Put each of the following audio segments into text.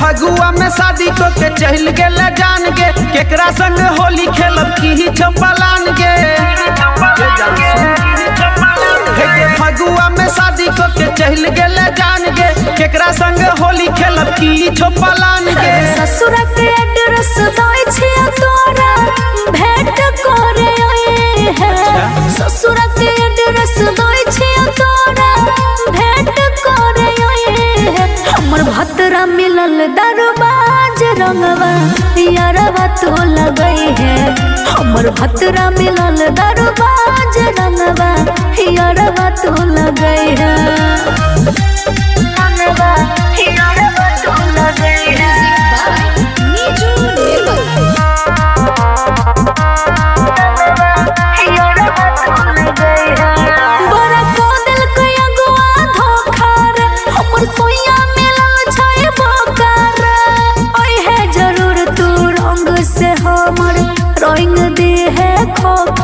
फगुआ में शादी को के चल गेले जान गे केकरा संग होली खेलब की चंपलान गे फगुआ में शादी को के चल गेले जान गे केकरा संग होली खेलब की चंपलान गे ससुर के एड्रेस दई छी तोरा भेंट करे आए है ससुर के एड्रेस दई छी तोरा भेंट करे आए है हमर भतरा मिलल दरबाज रंगवा यारवा तो लगई है हमर भतरा मिलल दरबाज रंगवा यारवा तो लगई है रंगवा यारवा तो लगई है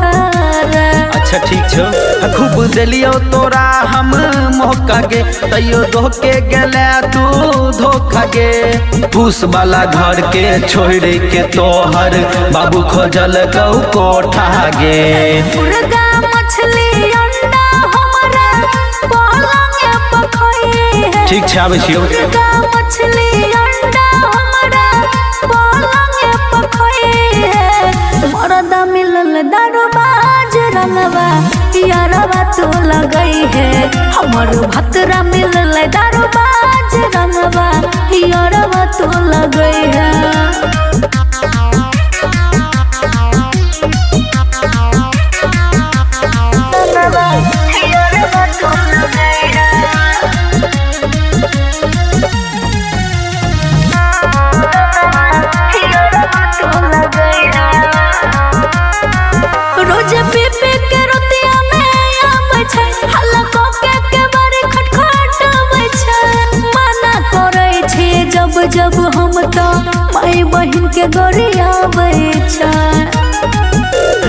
अच्छा ठीक छो खूब दिलियो तोरा हम मौका गे तैयो धोके गेले तू धोखा गे फूस वाला घर के छोड़ के तोहर बाबू खोजल गौ कोठा गे मुर्गा मछली अंडा हमरा पलंग पे खोई है ठीक छै आबै छियो मुर्गा मछली अंडा हमरा पलंग पे खोई है मरदा मिलल दरबाज रंगवा यारवा तो लगई है हमर भतरा मिलल दरबाज रंगवा यारवा तो लगई है जब हम तो माई बहन के गोरियाबै छै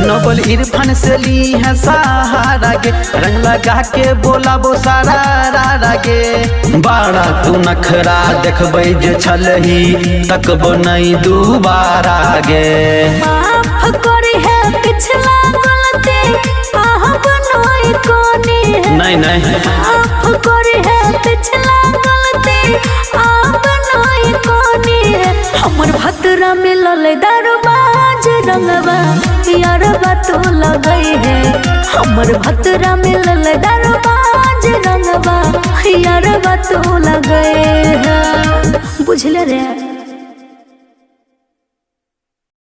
नोबल इरफान से ली है सहारा गे रंग लगा के बोला बो सारा रा गे बाड़ा तू नखरा देखबै जे छलही तकबो नहीं दोबारा गे माफ करी है पिछला गलती आहब नई कोनी है नहीं नहीं माफ करी है पिछला गलती आहब नई कोनी है हमर भतरा मिलल दरबाज रंगवा यारवा तो लगई है हमर भतरा मिलल दरबाज रंगवा यारवा तो लगई है बुझले रे।